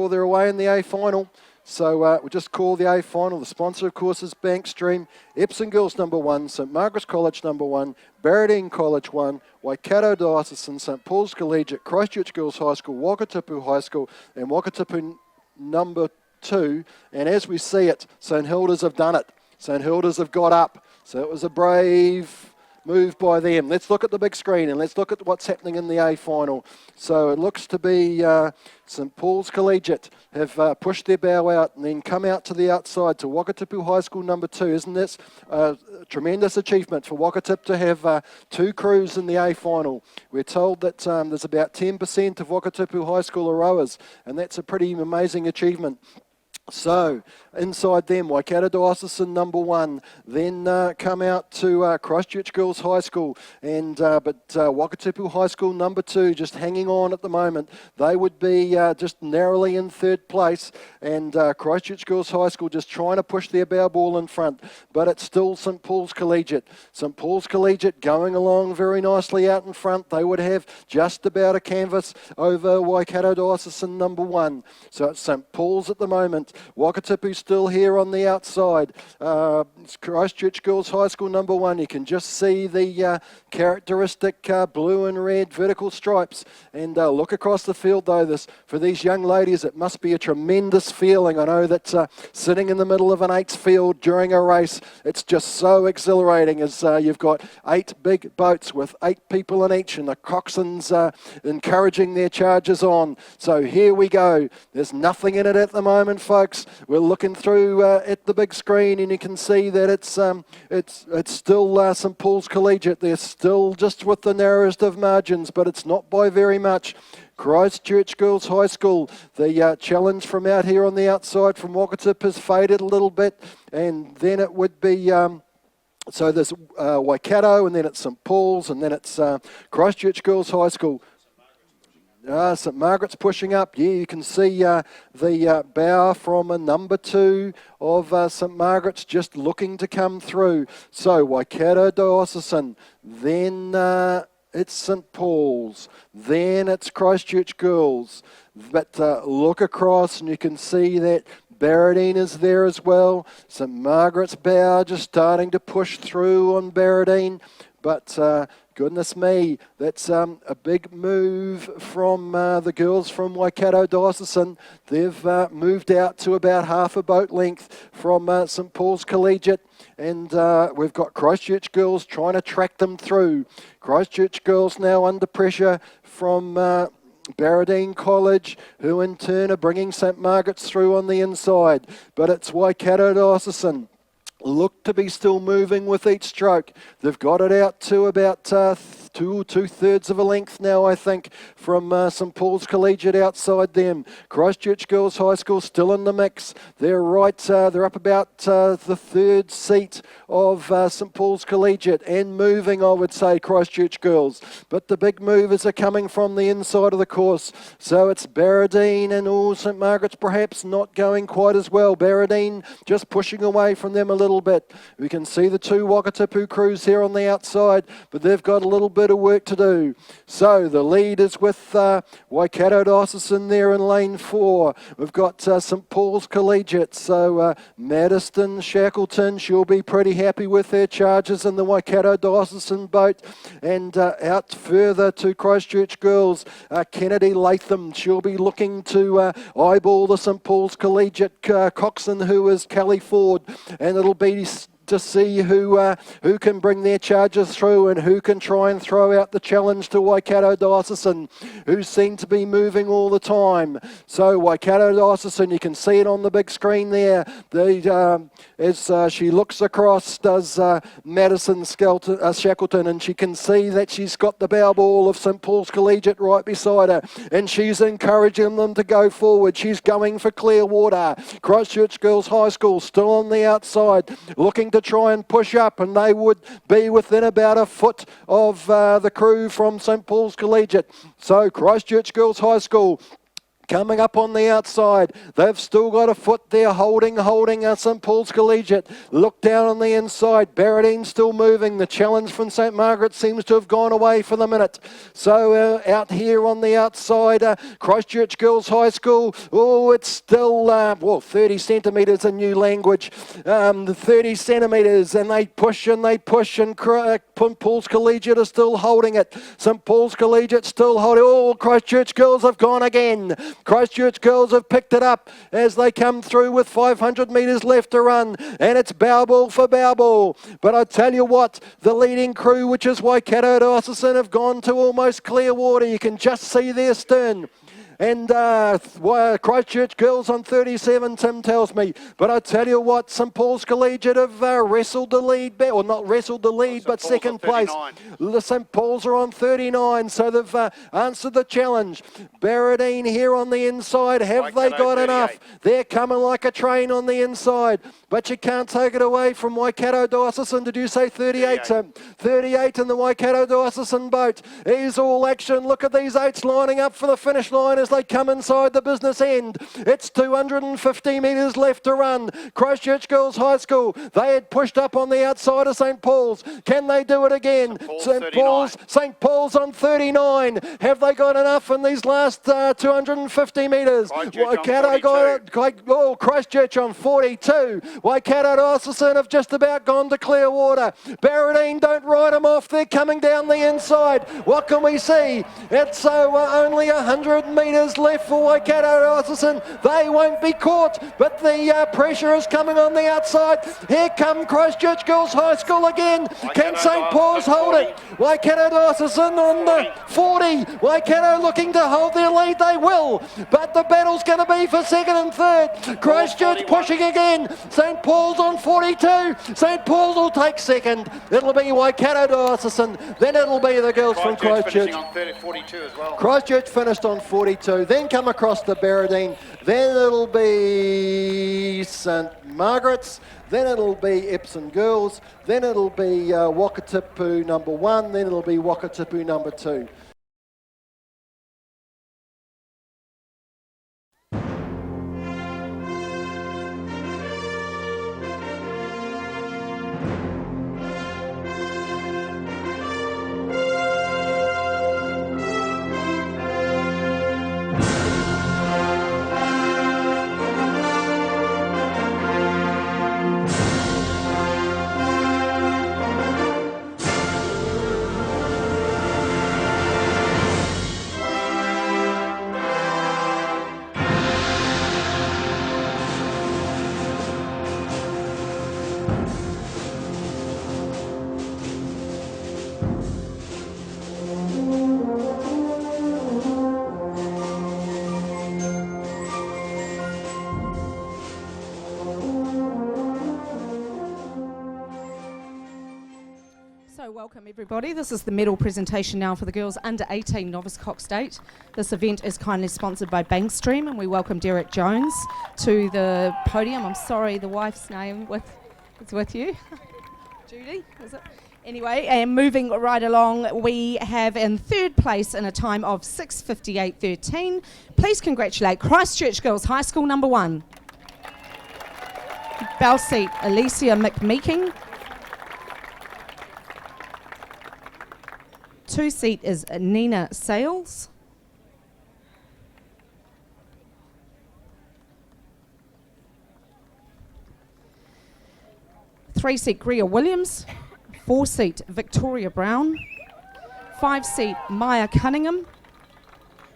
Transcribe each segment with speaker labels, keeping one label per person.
Speaker 1: Oh, they're away in the A final. So we'll just call the A final. The sponsor, of course, is Bankstream. Epsom Girls number 1, St Margaret's College number 1, Barradine College 1, Waikato Diocesan, St Paul's Collegiate, Christchurch Girls High School, Wakatipu High School, and Wakatipu number 2. And as we see it, St Hilda's have done it. St Hilda's have got up. So it was a brave move by them. Let's look at the big screen and let's look at what's happening in the A final. So it looks to be St Paul's Collegiate have pushed their bow out and then come out to the outside to Wakatipu High School number 2. Isn't this a tremendous achievement for Wakatipu to have 2 crews in the A final? We're told that there's about 10% of Wakatipu High School are rowers, and that's a pretty amazing achievement. So, inside them, Waikato Diocesan number 1, then come out to Christchurch Girls High School, and but Wakatipu High School number 2 just hanging on at the moment. They would be just narrowly in 3rd place, and Christchurch Girls High School just trying to push their bow ball in front, but it's still St Paul's Collegiate. St Paul's Collegiate going along very nicely out in front. They would have just about a canvas over Waikato Diocesan number 1. So it's St Paul's at the moment. Wakatipu still here on the outside. It's Christchurch Girls High School number 1. You can just see the characteristic blue and red vertical stripes. And look across the field though, for these young ladies, it must be a tremendous feeling. I know that sitting in the middle of an 8's field during a race, it's just so exhilarating as you've got 8 big boats with 8 people in each and the coxswains encouraging their charges on. So here we go. There's nothing in it at the moment, folks. We're looking through at the big screen and you can see that it's still St Paul's Collegiate. They're still just with the narrowest of margins, but it's not by very much. Christchurch Girls High School, the challenge from out here on the outside from Wakatipu has faded a little bit, and then it would be so there's Waikato, and then it's St Paul's, and then it's Christchurch Girls High School. St Margaret's pushing up. Yeah, you can see the bow from a number 2 of St Margaret's just looking to come through. So Waikato Diocesan, then it's St Paul's, then it's Christchurch Girls. But look across and you can see that Barradine is there as well. St Margaret's bow just starting to push through on Barradine. But goodness me, that's a big move from the girls from Waikato Diocesan. They've moved out to about half a boat length from St Paul's Collegiate. And we've got Christchurch Girls trying to track them through. Christchurch Girls now under pressure from Barradine College, who in turn are bringing St Margaret's through on the inside. But it's Waikato Diocesan. Look to be still moving with each stroke. They've got it out to about 2/3 of a length now, I think, from St Paul's Collegiate outside them. Christchurch Girls High School still in the mix. They're right, they're up about the 3rd seat of St Paul's Collegiate and moving, I would say, Christchurch Girls. But the big movers are coming from the inside of the course. So it's Barradine and St Margaret's perhaps not going quite as well. Barradine just pushing away from them a little bit. We can see the 2 Wakatipu crews here on the outside, but they've got a little bit of work to do. So the lead is with Waikato Diocesan there in lane 4. We've got St Paul's Collegiate. So Maddiston Shackleton, she'll be pretty happy with her charges in the Waikato Diocesan boat. And out further to Christchurch Girls, Kennedy Latham, she'll be looking to eyeball the St Paul's Collegiate coxswain, who is Kelly Ford, and it'll be to see who can bring their charges through and who can try and throw out the challenge to Waikato Diocesan, who seem to be moving all the time. So Waikato Diocesan, you can see it on the big screen there. As she looks across, does Madison Shackleton, and she can see that she's got the bow ball of St Paul's Collegiate right beside her, and she's encouraging them to go forward. She's going for clear water. Christchurch Girls High School still on the outside, looking to try and push up, and they would be within about a foot of the crew from St Paul's Collegiate. So Christchurch Girls High School Coming up on the outside, they've still got a foot there holding St Paul's Collegiate. Look down on the inside, Barradine still moving. The challenge from St Margaret seems to have gone away for the minute. So out here on the outside, Christchurch Girls High School, oh, it's still, 30 centimetres in new language, 30 centimetres, and they push, and St Paul's Collegiate are still holding it. St Paul's Collegiate still holding. Oh, Christchurch Girls have gone again. Christchurch Girls have picked it up as they come through with 500 metres left to run, and it's bow ball for bow ball. But I tell you what, the leading crew, which is Waikato Diocesan, have gone to almost clear water. You can just see their stern. And Christchurch Girls on 37, Tim tells me. But I tell you what, St Paul's Collegiate have wrestled the lead, or not wrestled the lead, but second place. The St Paul's are on 39, so they've answered the challenge. Barradine here on the inside, have they got enough? They're coming like a train on the inside, but you can't take it away from Waikato Diocesan. Did you say 38? 38 in the Waikato Diocesan boat. Here's all action. Look at these eights lining up for the finish line as they come inside the business end. It's 250 metres left to run. Christchurch Girls High School, they had pushed up on the outside of St Paul's. Can they do it again? St Paul's on 39. Have they got enough in these last 250 metres? Waikato got it. Oh, Christchurch on 42. Waikato Diocesan have just about gone to clear water. Barradine, don't ride them off. They're coming down the inside. What can we see? It's only 100 metres left for Waikato Diocesan. They won't be caught, but the pressure is coming on the outside. Here come Christchurch Girls High School again. Can St Paul's hold it? Waikato Diocesan on the 40. Waikato looking to hold their lead. They will, but the battle's going to be for second and third. Christchurch pushing again. St Paul's on 42. St Paul's will take second. It'll be Waikato Diocesan. Then it'll be the girls from Christchurch.
Speaker 2: On 42 as well.
Speaker 1: Christchurch finished on 42. Then come across to Barradine. Then it'll be St Margaret's. Then it'll be Epsom Girls. Then it'll be Wakatipu number 1. Then it'll be Wakatipu number 2.
Speaker 3: Welcome everybody. This is the medal presentation now for the girls under 18 Novice Cox State. This event is kindly sponsored by Bankstream, and we welcome Derek Jones to the podium. I'm sorry, the wife's name is with you. Judy, is it? Anyway, and moving right along, we have in third place in a time of 6:58.13. Please congratulate Christchurch Girls High School number 1. Bell seat, Alicia McMeeking. 2 seat is Nina Sales. 3 seat Greer Williams. 4 seat Victoria Brown. 5 seat Maya Cunningham.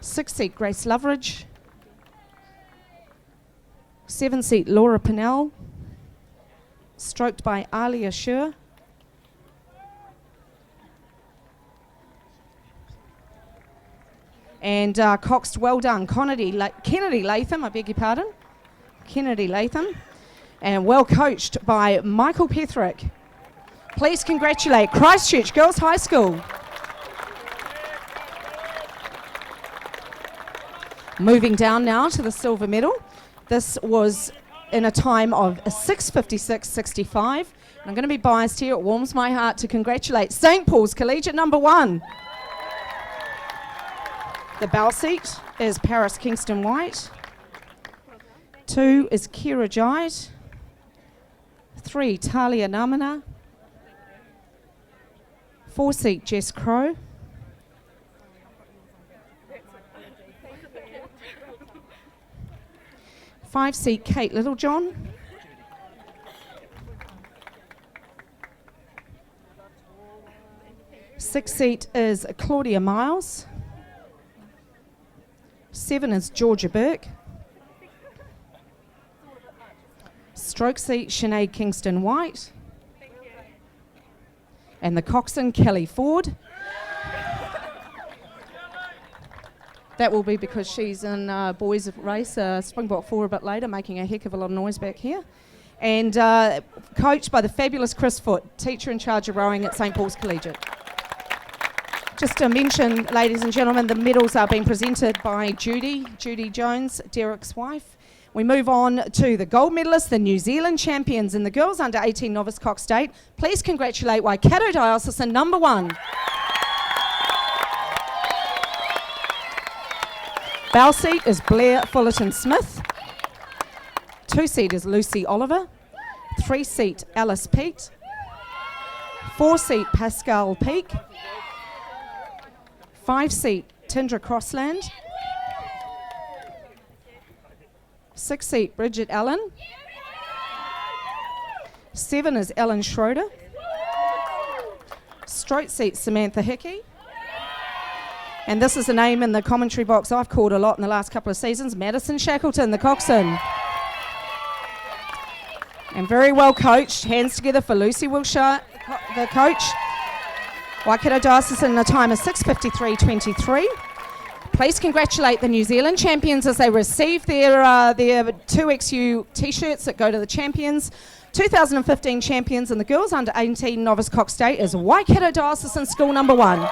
Speaker 3: 6 seat Grace Loveridge. 7 seat Laura Pinnell. Stroked by Alia Schur. And coxed, well done, Kennedy Latham, I beg your pardon. Kennedy Latham. And well coached by Michael Petherick. Please congratulate Christchurch Girls High School. Moving down now to the silver medal. This was in a time of 6:56.65. And I'm going to be biased here. It warms my heart to congratulate St Paul's Collegiate number 1. The bow seat is Paris Kingston White. 2 is Kira Jide. 3, Talia Namana. 4 seat, Jess Crow. 5 seat, Kate Littlejohn. 6 seat is Claudia Miles. 7 is Georgia Burke. Stroke seat, Sinead Kingston White. And the coxswain, Kelly Ford. That will be because she's in boys race, Springbok 4 a bit later, making a heck of a lot of noise back here. And coached by the fabulous Chris Foote, teacher in charge of rowing at St Paul's Collegiate. Just to mention, ladies and gentlemen, the medals are being presented by Judy Jones, Derek's wife. We move on to the gold medalists, the New Zealand champions in the girls under 18 Novice Cox State. Please congratulate Waikato Diocesan number 1. Bow seat is Blair Fullerton Smith. 2 seat is Lucy Oliver. 3 seat Alice Peat. 4 seat Pascal Peak. 5 seat Tindra Crossland. 6 seat Bridget Allen. 7 is Ellen Schroeder. Stroke seat Samantha Hickey. And this is a name in the commentary box I've called a lot in the last couple of seasons, Madison Shackleton, the coxswain. And very well coached. Hands together for Lucy Wilshire, the coach. Waikato Diocesan in a time of 6:53.23. Please congratulate the New Zealand champions as they receive their 2XU t-shirts that go to the champions. 2015 champions in the girls under 18 Novice Cox State is Waikato Diocesan School number 1.